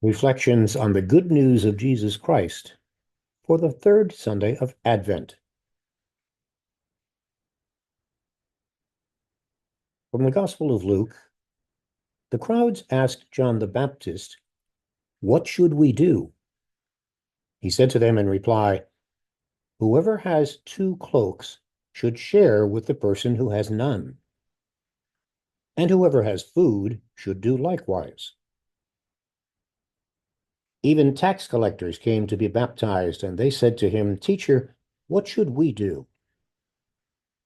Reflections on the Good News of Jesus Christ for the third Sunday of Advent. From the Gospel of Luke, the crowds asked John the Baptist, "What should we do?" He said to them in reply, "Whoever has 2 cloaks should share with the person who has none, and whoever has food should do likewise." Even tax collectors came to be baptized, and they said to him, "Teacher, what should we do?"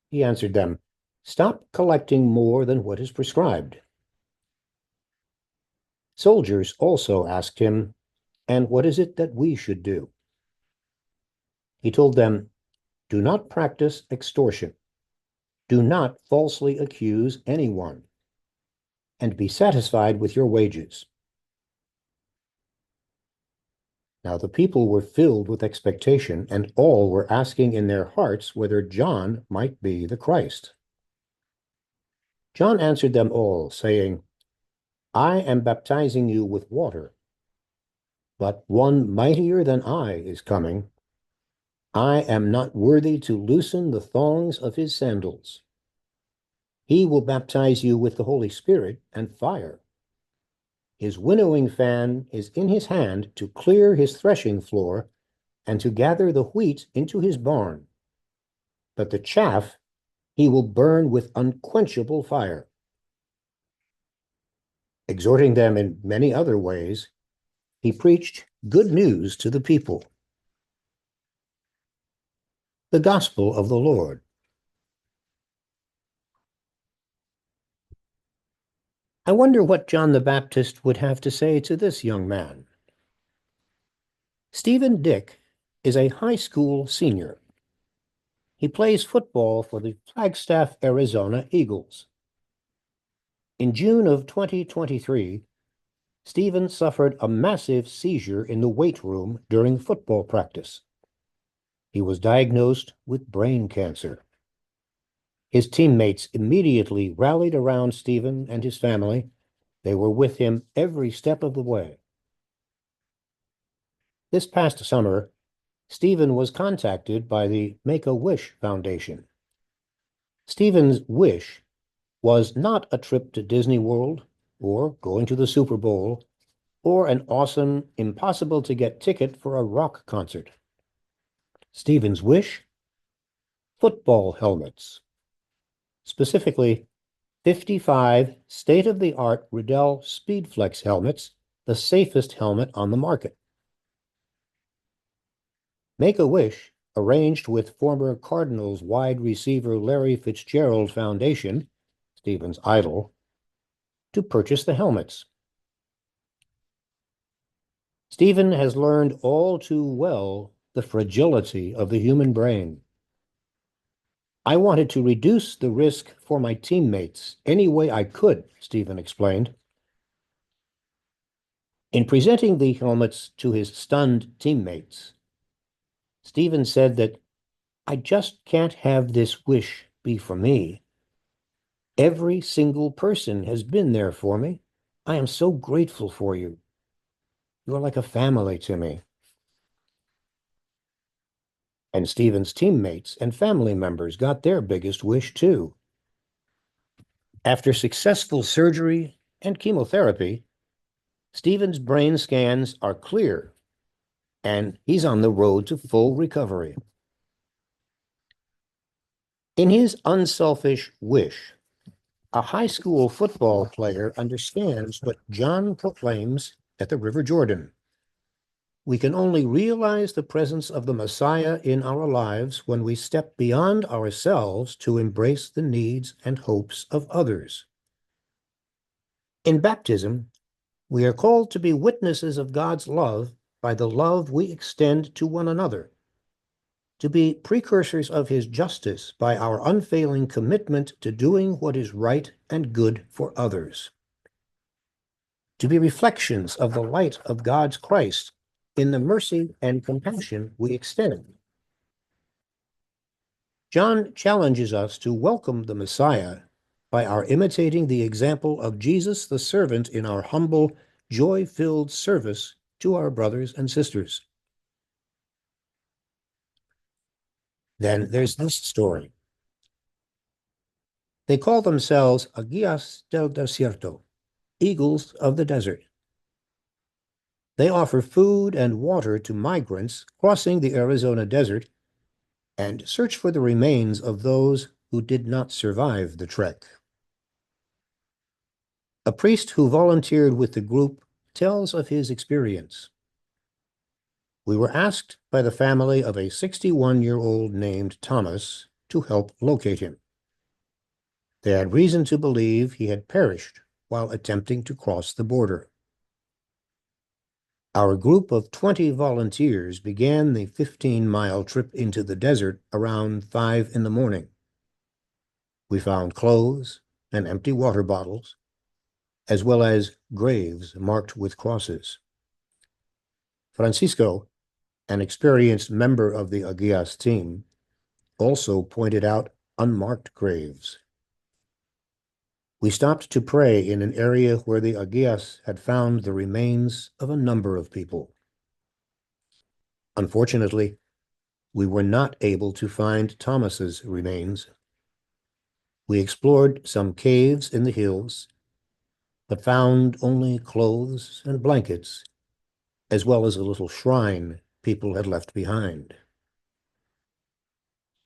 He answered them, "Stop collecting more than what is prescribed." Soldiers also asked him, "And what is it that we should do?" He told them, "Do not practice extortion. Do not falsely accuse anyone, and be satisfied with your wages." Now the people were filled with expectation, and all were asking in their hearts whether John might be the Christ. John answered them all, saying, "I am baptizing you with water, but one mightier than I is coming. I am not worthy to loosen the thongs of his sandals. He will baptize you with the Holy Spirit and fire. His winnowing fan is in his hand to clear his threshing floor and to gather the wheat into his barn. But the chaff he will burn with unquenchable fire." Exhorting them in many other ways, he preached good news to the people. The Gospel of the Lord. I wonder what John the Baptist would have to say to this young man. Stephen Dick is a high school senior. He plays football for the Flagstaff, Arizona Eagles. In June of 2023, Stephen suffered a massive seizure in the weight room during football practice. He was diagnosed with brain cancer. His teammates immediately rallied around Stephen and his family. They were with him every step of the way. This past summer, Stephen was contacted by the Make-A-Wish Foundation. Stephen's wish was not a trip to Disney World or going to the Super Bowl or an awesome, impossible-to-get ticket for a rock concert. Stephen's wish? Football helmets. Specifically, 55 state-of-the-art Riddell SpeedFlex helmets, the safest helmet on the market. Make-A-Wish arranged with former Cardinals wide receiver Larry Fitzgerald Foundation, Stephen's idol, to purchase the helmets. Stephen has learned all too well the fragility of the human brain. "I wanted to reduce the risk for my teammates any way I could," Stephen explained. In presenting the helmets to his stunned teammates, Stephen said that, "I just can't have this wish be for me. Every single person has been there for me. I am so grateful for you. You are like a family to me." And Stephen's teammates and family members got their biggest wish too. After successful surgery and chemotherapy, Stephen's brain scans are clear, and he's on the road to full recovery. In his unselfish wish, a high school football player understands what John proclaims at the River Jordan. We can only realize the presence of the Messiah in our lives when we step beyond ourselves to embrace the needs and hopes of others. In baptism, we are called to be witnesses of God's love by the love we extend to one another, to be precursors of his justice by our unfailing commitment to doing what is right and good for others, to be reflections of the light of God's Christ in the mercy and compassion we extend. John challenges us to welcome the Messiah by our imitating the example of Jesus the servant in our humble, joy-filled service to our brothers and sisters. Then there's this story. They call themselves Aguias del Desierto, eagles of the desert. They offer food and water to migrants crossing the Arizona desert and search for the remains of those who did not survive the trek. A priest who volunteered with the group tells of his experience. We were asked by the family of a 61-year-old named Thomas to help locate him. They had reason to believe he had perished while attempting to cross the border. Our group of 20 volunteers began the 15-mile trip into the desert around 5 in the morning. We found clothes and empty water bottles, as well as graves marked with crosses. Francisco, an experienced member of the Aguias team, also pointed out unmarked graves. We stopped to pray in an area where the Aguias had found the remains of a number of people. Unfortunately, we were not able to find Thomas's remains. We explored some caves in the hills, but found only clothes and blankets, as well as a little shrine people had left behind.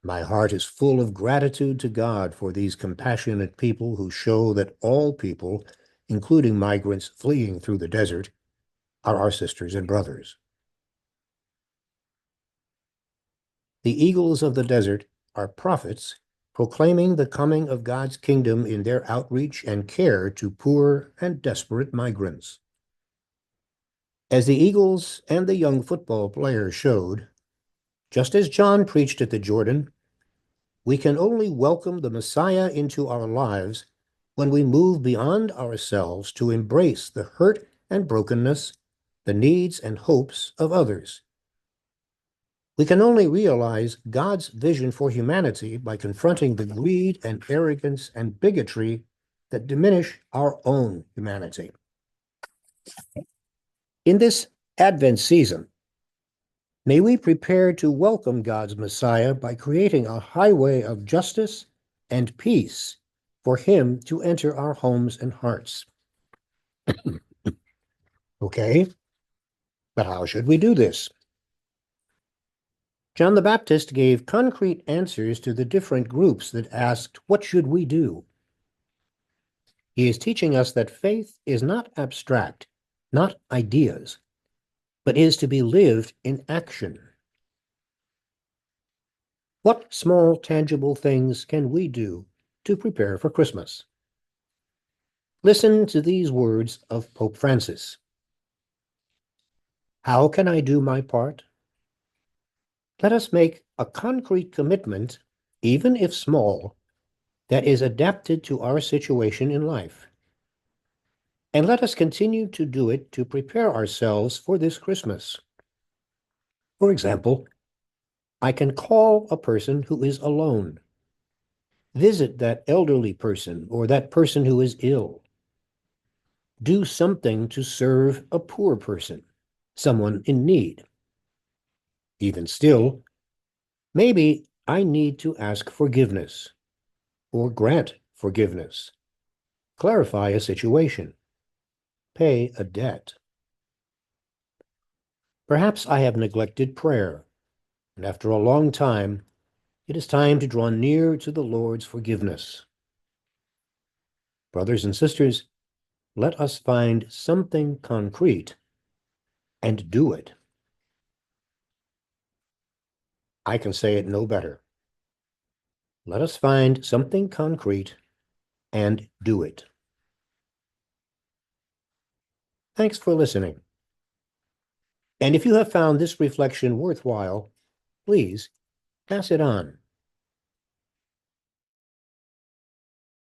My heart is full of gratitude to God for these compassionate people who show that all people, including migrants fleeing through the desert, are our sisters and brothers. The eagles of the desert are prophets proclaiming the coming of God's kingdom in their outreach and care to poor and desperate migrants. As the eagles and the young football player showed, just as John preached at the Jordan, we can only welcome the Messiah into our lives when we move beyond ourselves to embrace the hurt and brokenness, the needs and hopes of others. We can only realize God's vision for humanity by confronting the greed and arrogance and bigotry that diminish our own humanity. In this Advent season, may we prepare to welcome God's Messiah by creating a highway of justice and peace for him to enter our homes and hearts. Okay, but how should we do this? John the Baptist gave concrete answers to the different groups that asked, "What should we do?" He is teaching us that faith is not abstract, not ideas, but is to be lived in action. What small, tangible things can we do to prepare for Christmas? Listen to these words of Pope Francis. How can I do my part? Let us make a concrete commitment, even if small, that is adapted to our situation in life. And let us continue to do it to prepare ourselves for this Christmas. For example, I can call a person who is alone, visit that elderly person or that person who is ill, do something to serve a poor person, someone in need. Even still, maybe I need to ask forgiveness or grant forgiveness, clarify a situation, pay a debt. Perhaps I have neglected prayer, and after a long time, it is time to draw near to the Lord's forgiveness. Brothers and sisters, let us find something concrete and do it. I can say it no better. Let us find something concrete and do it. Thanks for listening. And if you have found this reflection worthwhile, please pass it on.